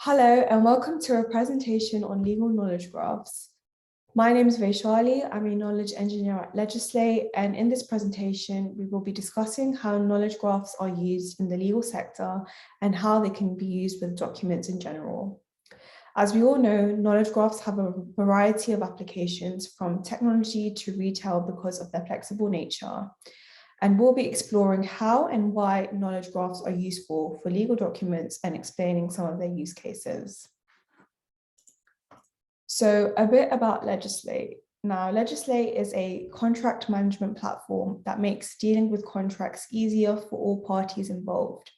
Hello and welcome to a presentation on legal knowledge graphs. My name is Vaishali. I'm a knowledge engineer at Legislate, and in this presentation, we will be discussing how knowledge graphs are used in the legal sector and how they can be used with documents in general. As we all know, knowledge graphs have a variety of applications from technology to retail because of their flexible nature. And we'll be exploring how and why knowledge graphs are useful for legal documents and explaining some of their use cases. So a bit about Legislate. Now, Legislate is a contract management platform that makes dealing with contracts easier for all parties involved.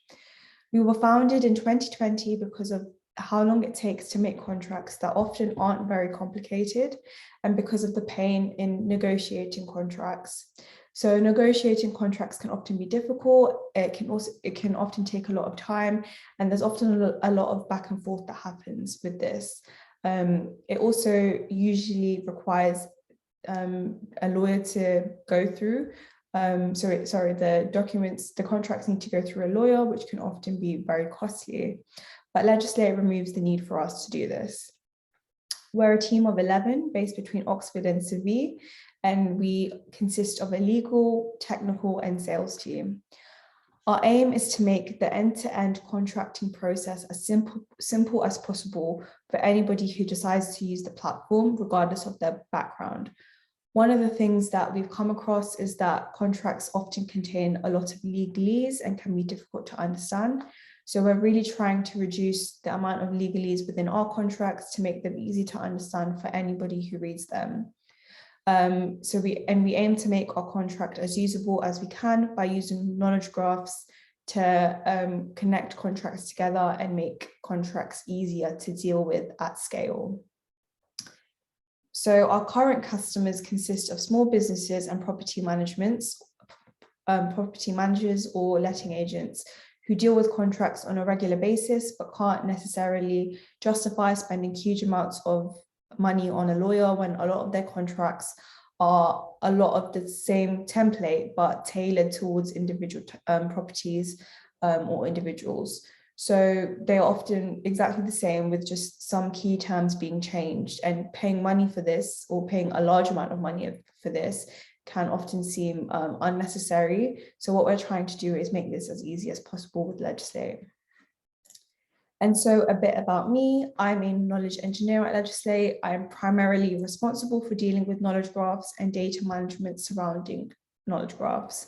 We were founded in 2020 because of how long it takes to make contracts that often aren't very complicated, and because of the pain in negotiating contracts. So negotiating contracts can often be difficult. It can often take a lot of time, and there's often a lot of back and forth that happens with this. It also usually requires a lawyer to go through. The contracts need to go through a lawyer, which can often be very costly. But Legislate removes the need for us to do this. We're a team of 11 based between Oxford and Seville, and we consist of a legal, technical, and sales team. Our aim is to make the end-to-end contracting process as simple as possible for anybody who decides to use the platform, regardless of their background. One of the things that we've come across is that contracts often contain a lot of legalese and can be difficult to understand. So we're really trying to reduce the amount of legalese within our contracts to make them easy to understand for anybody who reads them. We aim to make our contract as usable as we can by using knowledge graphs to connect contracts together and make contracts easier to deal with at scale. So our current customers consist of small businesses and property managers or letting agents who deal with contracts on a regular basis, but can't necessarily justify spending huge amounts of money on a lawyer when a lot of their contracts are a lot of the same template, but tailored towards individual properties or individuals. So they're often exactly the same with just some key terms being changed, and paying money for this or paying a large amount of money for this can often seem unnecessary. So what we're trying to do is make this as easy as possible with Legislate. And so a bit about me. I'm a knowledge engineer at Legislate. I am primarily responsible for dealing with knowledge graphs and data management surrounding knowledge graphs.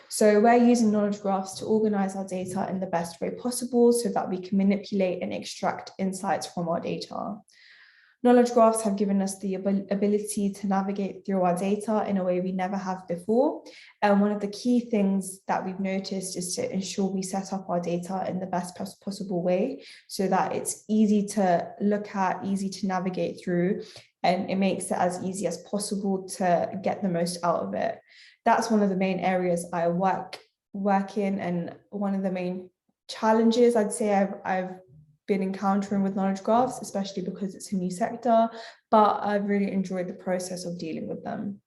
So we're using knowledge graphs to organize our data in the best way possible so that we can manipulate and extract insights from our data. Knowledge graphs have given us the ability to navigate through our data in a way we never have before. And one of the key things that we've noticed is to ensure we set up our data in the best possible way so that it's easy to look at, easy to navigate through, and it makes it as easy as possible to get the most out of it. That's one of the main areas I work in, and one of the main challenges I'd say I've been encountering with knowledge graphs, especially because it's a new sector, but I've really enjoyed the process of dealing with them.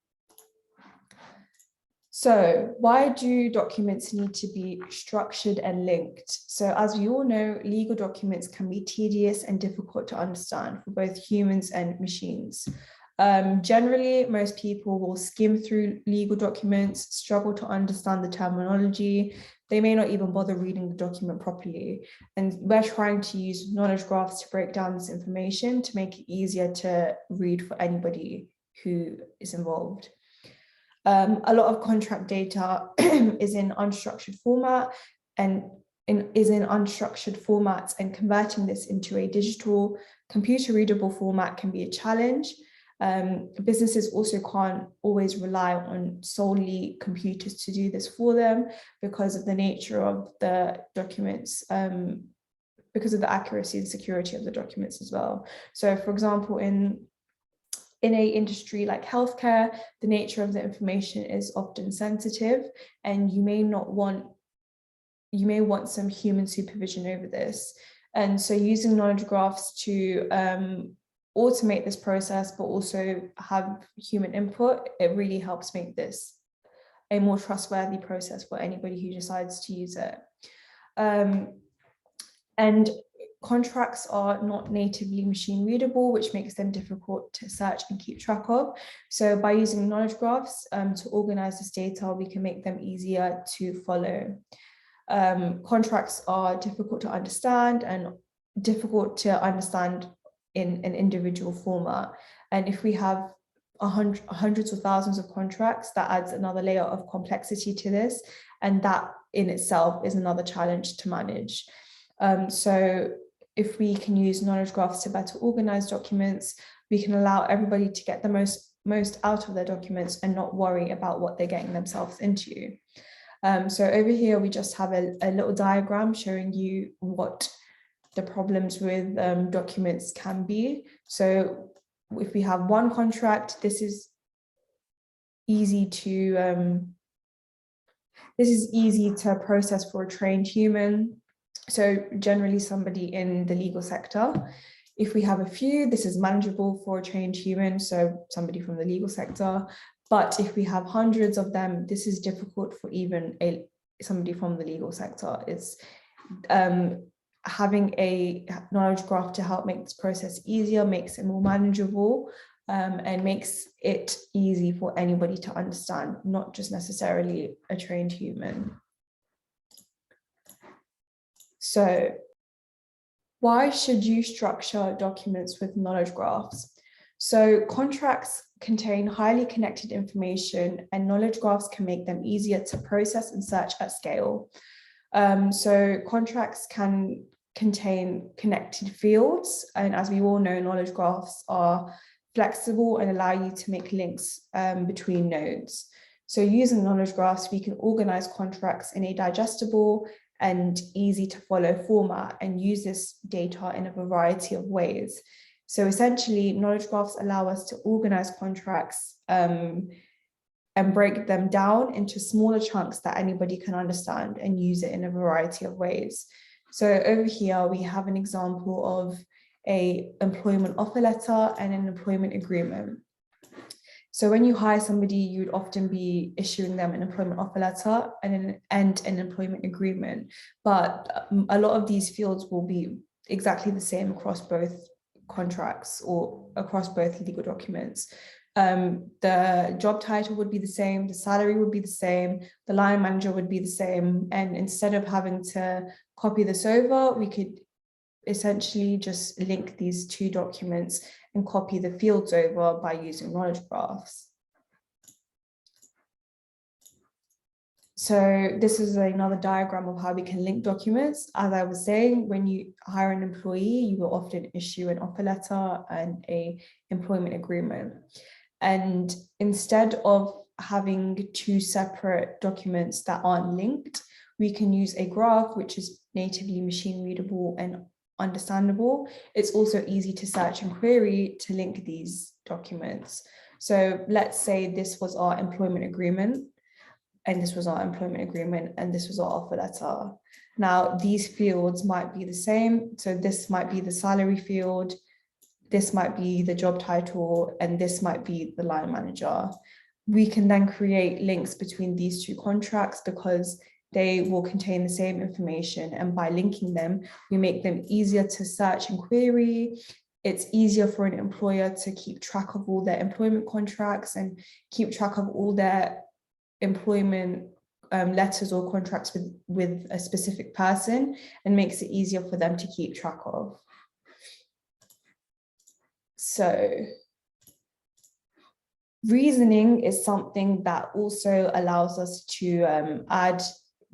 So why do documents need to be structured and linked? So as we all know, legal documents can be tedious and difficult to understand for both humans and machines. Generally, most people will skim through legal documents, struggle to understand the terminology. They may not even bother reading the document properly. And we're trying to use knowledge graphs to break down this information to make it easier to read for anybody who is involved. A lot of contract data is in unstructured format and converting this into a digital computer readable format can be a challenge. Businesses also can't always rely on solely computers to do this for them because of the nature of the documents, because of the accuracy and security of the documents as well. So for example, in a industry like healthcare, the nature of the information is often sensitive, and you may want some human supervision over this. And so using knowledge graphs to automate this process, but also have human input, it really helps make this a more trustworthy process for anybody who decides to use it. And contracts are not natively machine readable, which makes them difficult to search and keep track of. So by using knowledge graphs to organize this data, we can make them easier to follow. Contracts are difficult to understand and difficult to understand in an individual format. And if we have hundreds of thousands of contracts, that adds another layer of complexity to this. And that in itself is another challenge to manage. So if we can use knowledge graphs to better organize documents, we can allow everybody to get the most out of their documents and not worry about what they're getting themselves into. So over here, we just have a little diagram showing you what the problems with documents can be. So if we have one contract, this is easy to process for a trained human. So generally somebody in the legal sector. If we have a few, this is manageable for a trained human, so somebody from the legal sector. But if we have hundreds of them, this is difficult for even somebody from the legal sector. It's having a knowledge graph to help make this process easier, makes it more manageable, and makes it easy for anybody to understand, not just necessarily a trained human. So why should you structure documents with knowledge graphs? So contracts contain highly connected information, and knowledge graphs can make them easier to process and search at scale. So contracts can contain connected fields, and as we all know, knowledge graphs are flexible and allow you to make links between nodes. So using knowledge graphs, we can organize contracts in a digestible and easy to follow format and use this data in a variety of ways. So essentially, knowledge graphs allow us to organize contracts and break them down into smaller chunks that anybody can understand and use it in a variety of ways. So over here, we have an example of an employment offer letter and an employment agreement. So when you hire somebody, you'd often be issuing them an employment offer letter and an employment agreement. But a lot of these fields will be exactly the same across both contracts or across both legal documents. The job title would be the same, the salary would be the same, the line manager would be the same. And instead of having to copy this over, we could essentially just link these two documents and copy the fields over by using knowledge graphs. So this is another diagram of how we can link documents. As I was saying, when you hire an employee, you will often issue an offer letter and an employment agreement. And instead of having two separate documents that aren't linked, we can use a graph, which is natively machine readable and understandable. It's also easy to search and query to link these documents. So let's say this was our employment agreement, and this was our employment agreement, and this was our offer letter. Now, these fields might be the same. So this might be the salary field, this might be the job title, and this might be the line manager. We can then create links between these two contracts because they will contain the same information, and by linking them, we make them easier to search and query. It's easier for an employer to keep track of all their employment contracts and keep track of all their employment letters or contracts with a specific person, and makes it easier for them to keep track of. So reasoning is something that also allows us to add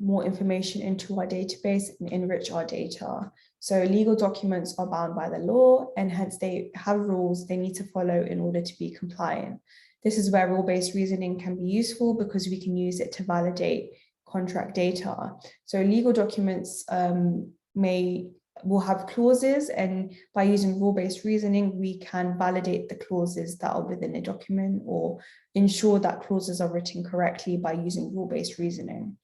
more information into our database and enrich our data. So legal documents are bound by the law, and hence they have rules they need to follow in order to be compliant. This is where rule-based reasoning can be useful because we can use it to validate contract data. So legal documents will have clauses, and by using rule-based reasoning, we can validate the clauses that are within a document or ensure that clauses are written correctly by using rule-based reasoning.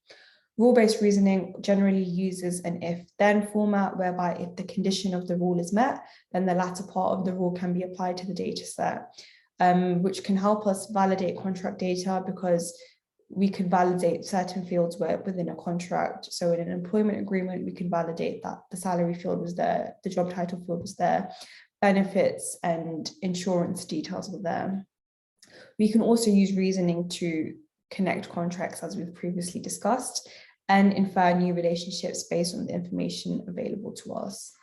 Rule-based reasoning generally uses an if-then format, whereby if the condition of the rule is met, then the latter part of the rule can be applied to the data set, which can help us validate contract data because we can validate certain fields within a contract. So in an employment agreement, we can validate that the salary field was there, the job title field was there, benefits and insurance details were there. We can also use reasoning to connect contracts, as we've previously discussed, and infer new relationships based on the information available to us.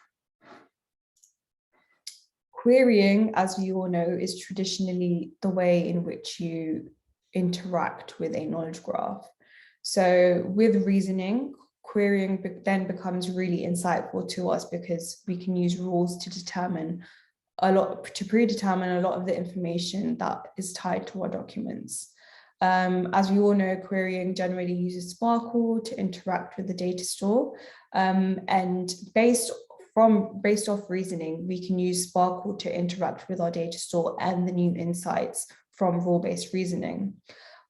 Querying, as you all know, is traditionally the way in which you interact with a knowledge graph. So with reasoning, querying then becomes really insightful to us because we can use rules to predetermine a lot of the information that is tied to our documents. As we all know, querying generally uses Sparkle to interact with the data store, and based off reasoning, we can use Sparkle to interact with our data store and the new insights from rule-based reasoning.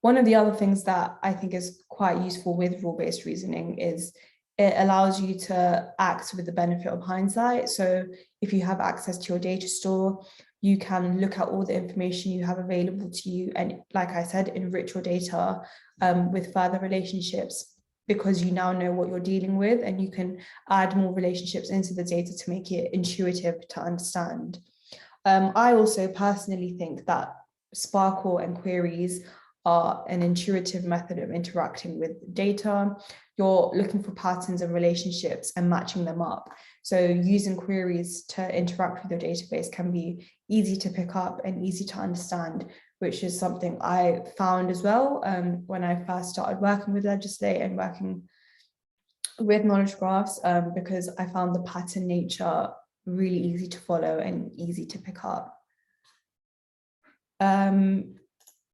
One of the other things that I think is quite useful with rule-based reasoning is it allows you to act with the benefit of hindsight. So if you have access to your data store, you can look at all the information you have available to you and, like I said, enrich your data with further relationships, because you now know what you're dealing with, and you can add more relationships into the data to make it intuitive to understand. I also personally think that Sparkle and queries are an intuitive method of interacting with data. You're looking for patterns and relationships and matching them up. So using queries to interact with your database can be easy to pick up and easy to understand, which is something I found as well when I first started working with Legislate and working with knowledge graphs, because I found the pattern nature really easy to follow and easy to pick up.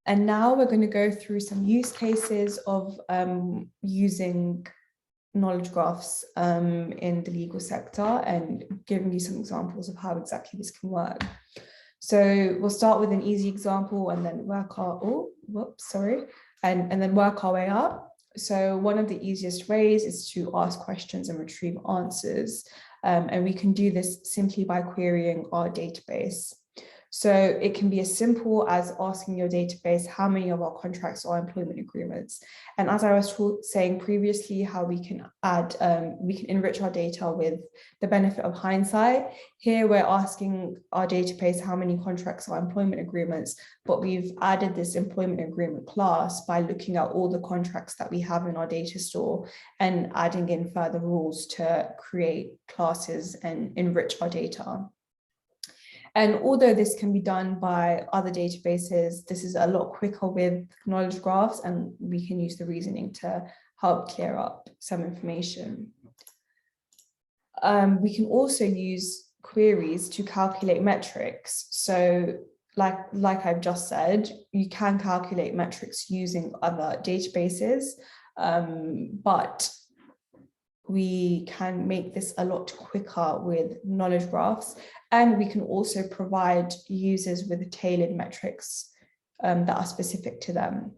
And now we're going to go through some use cases of using knowledge graphs in the legal sector and giving you some examples of how exactly this can work. So we'll start with an easy example and then work and then work our way up. So one of the easiest ways is to ask questions and retrieve answers. And we can do this simply by querying our database. So it can be as simple as asking your database how many of our contracts are employment agreements. And as I was saying previously, how we can enrich our data with the benefit of hindsight. Here we're asking our database how many contracts are employment agreements, but we've added this employment agreement class by looking at all the contracts that we have in our data store and adding in further rules to create classes and enrich our data. And although this can be done by other databases, this is a lot quicker with knowledge graphs, and we can use the reasoning to help clear up some information. We can also use queries to calculate metrics. So like I've just said, you can calculate metrics using other databases, but we can make this a lot quicker with knowledge graphs, and we can also provide users with tailored metrics that are specific to them.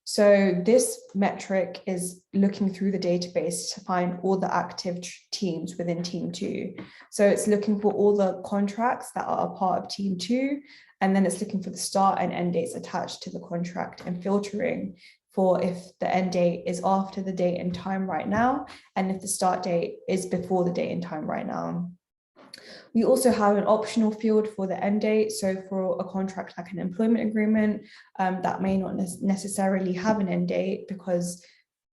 So this metric is looking through the database to find all the active teams within Team 2. So it's looking for all the contracts that are a part of Team 2, and then it's looking for the start and end dates attached to the contract and filtering for if the end date is after the date and time right now, and if the start date is before the date and time right now. We also have an optional field for the end date. So for a contract like an employment agreement, that may not necessarily have an end date because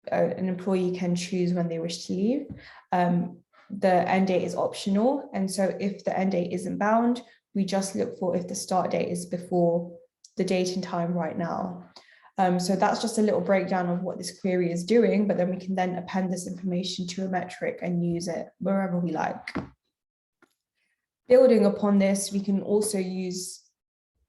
an employee can choose when they wish to leave. The end date is optional. And so if the end date isn't bound, we just look for if the start date is before the date and time right now. So that's just a little breakdown of what this query is doing, but then we can then append this information to a metric and use it wherever we like. Building upon this, we can also use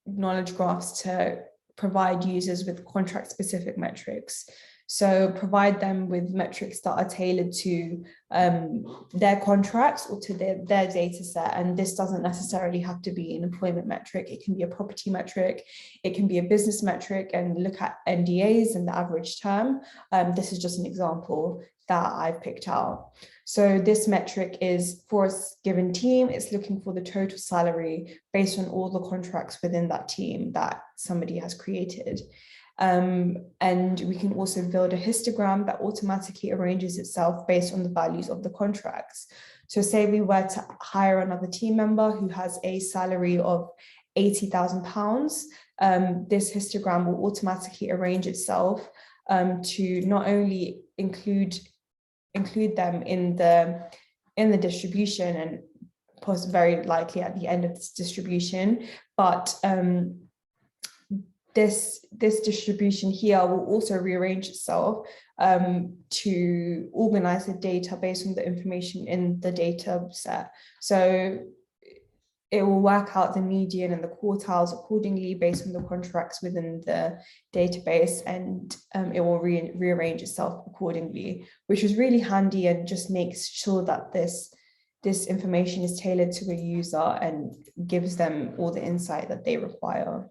knowledge graphs to provide users with contract-specific metrics. So provide them with metrics that are tailored to their contracts or to their data set. And this doesn't necessarily have to be an employment metric. It can be a property metric. It can be a business metric and look at NDAs and the average term. This is just an example that I've picked out. So this metric is for a given team, it's looking for the total salary based on all the contracts within that team that somebody has created. And we can also build a histogram that automatically arranges itself based on the values of the contracts. So say we were to hire another team member who has a salary of £80,000, this histogram will automatically arrange itself to not only include them in the distribution, and very likely at the end of this distribution, but this distribution here will also rearrange itself to organize the data based on the information in the data set. So it will work out the median and the quartiles accordingly based on the contracts within the database, and it will rearrange itself accordingly, which is really handy and just makes sure that this information is tailored to a user and gives them all the insight that they require.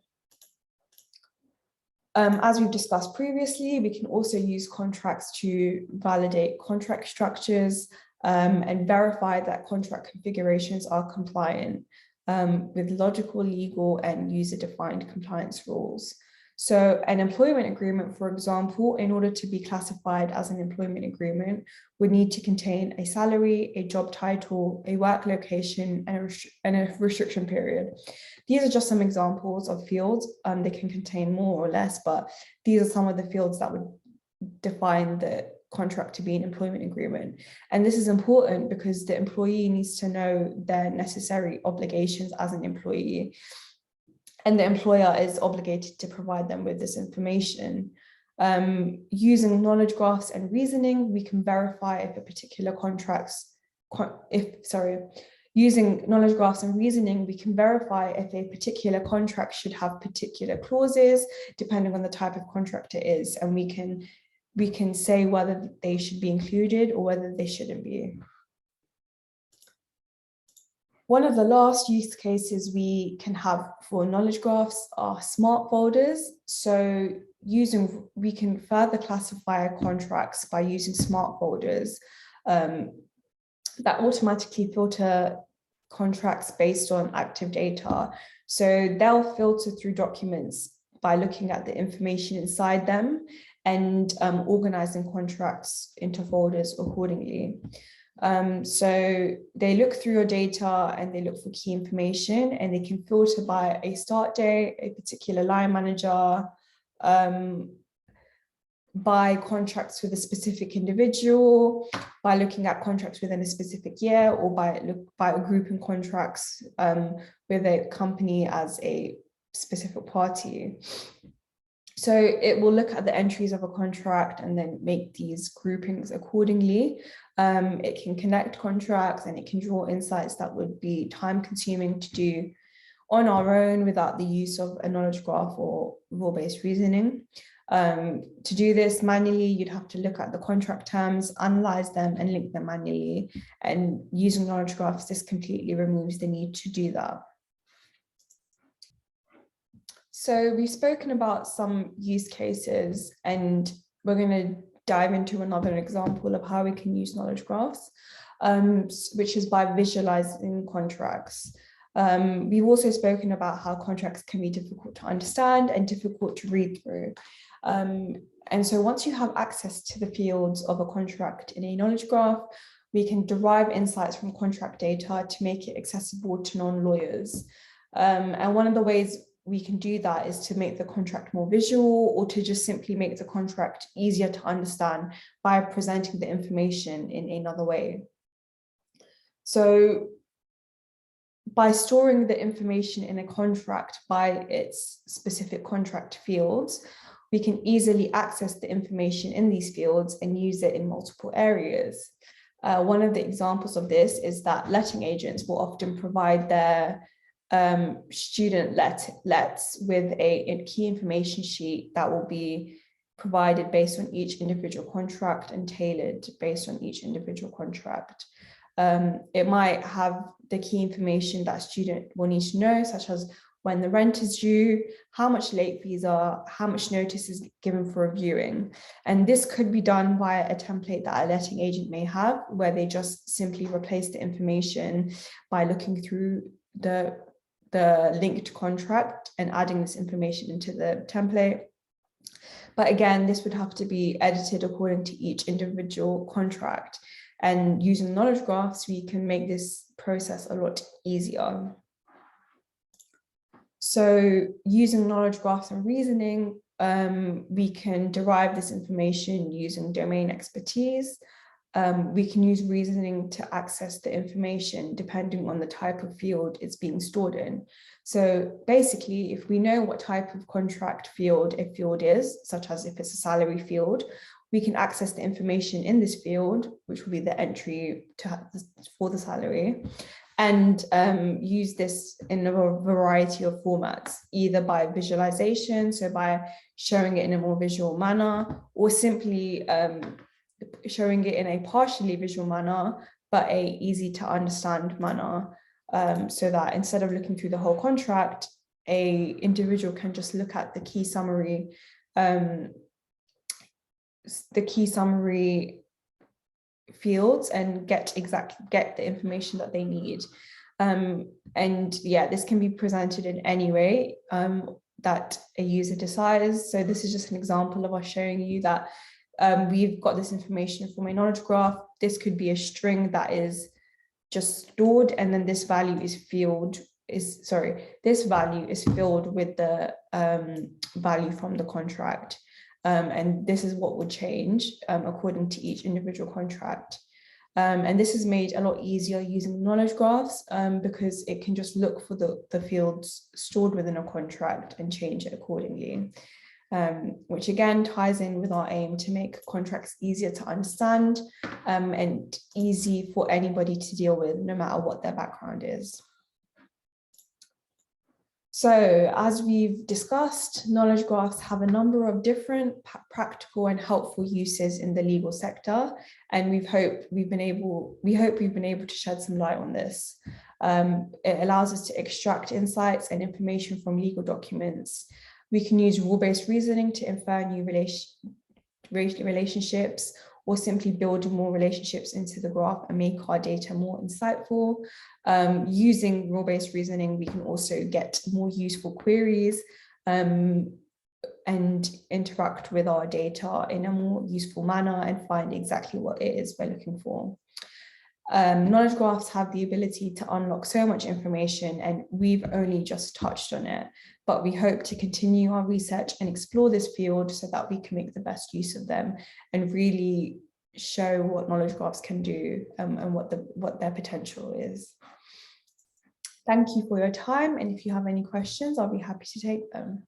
As we've discussed previously, we can also use contracts to validate contract structures and verify that contract configurations are compliant with logical, legal, and user-defined compliance rules. So an employment agreement, for example, in order to be classified as an employment agreement, would need to contain a salary, a job title, a work location, and a restriction period. These are just some examples of fields. They can contain more or less, but these are some of the fields that would define the contract to be an employment agreement. And this is important because the employee needs to know their necessary obligations as an employee, and the employer is obligated to provide them with this information. Using knowledge graphs and reasoning, we can verify if a particular using knowledge graphs and reasoning, we can verify if a particular contract should have particular clauses, depending on the type of contract it is. And we can say whether they should be included or whether they shouldn't be. One of the last use cases we can have for knowledge graphs are smart folders. So we can further classify contracts by using smart folders that automatically filter contracts based on active data. So they'll filter through documents by looking at the information inside them and organizing contracts into folders accordingly. So they look through your data and they look for key information, and they can filter by a start date, a particular line manager, by contracts with a specific individual, by looking at contracts within a specific year, or by grouping contracts with a company as a specific party. So it will look at the entries of a contract and then make these groupings accordingly. It can connect contracts and it can draw insights that would be time consuming to do on our own without the use of a knowledge graph or rule-based reasoning. To do this manually, you'd have to look at the contract terms, analyze them, and link them manually. And using knowledge graphs, this completely removes the need to do that. So we've spoken about some use cases, and we're going to dive into another example of how we can use knowledge graphs, which is by visualizing contracts. We've also spoken about how contracts can be difficult to understand and difficult to read through. And so once you have access to the fields of a contract in a knowledge graph, we can derive insights from contract data to make it accessible to non-lawyers. And one of the ways we can do that is to make the contract more visual, or to just simply make the contract easier to understand by presenting the information in another way. So by storing the information in a contract by its specific contract fields, we can easily access the information in these fields and use it in multiple areas. One of the examples of this is that letting agents will often provide their student lets with a key information sheet that will be provided based on each individual contract and tailored based on each individual contract. It might have the key information that a student will need to know, such as when the rent is due, how much late fees are, how much notice is given for a viewing. And this could be done via a template that a letting agent may have, where they just simply replace the information by looking through the linked contract and adding this information into the template. But again, this would have to be edited according to each individual contract. And using knowledge graphs, we can make this process a lot easier. So using knowledge graphs and reasoning, we can derive this information using domain expertise. We can use reasoning to access the information depending on the type of field it's being stored in. So basically, if we know what type of contract field a field is, such as if it's a salary field, we can access the information in this field, which will be the entry for the salary, and use this in a variety of formats, either by visualization, so by showing it in a more visual manner, or simply showing it in a partially visual manner, but a easy to understand manner, so that instead of looking through the whole contract, a individual can just look at the key summary fields and get the information that they need. And yeah, this can be presented in any way that a user decides. So this is just an example of us showing you that we've got this information from a knowledge graph. This could be a string that is just stored, and then this value is filled with the value from the contract. And this is what would change according to each individual contract. And this is made a lot easier using knowledge graphs because it can just look for the fields stored within a contract and change it accordingly. Which again ties in with our aim to make contracts easier to understand and easy for anybody to deal with, no matter what their background is. So as we've discussed, knowledge graphs have a number of different practical and helpful uses in the legal sector, and we hope we've been able to shed some light on this. It allows us to extract insights and information from legal documents. We can use rule-based reasoning to infer new relationships, or simply build more relationships into the graph and make our data more insightful. Using rule-based reasoning, we can also get more useful queries and interact with our data in a more useful manner and find exactly what it is we're looking for. Knowledge graphs have the ability to unlock so much information, and we've only just touched on it, but we hope to continue our research and explore this field so that we can make the best use of them and really show what knowledge graphs can do and what their potential is. Thank you for your time, and if you have any questions, I'll be happy to take them.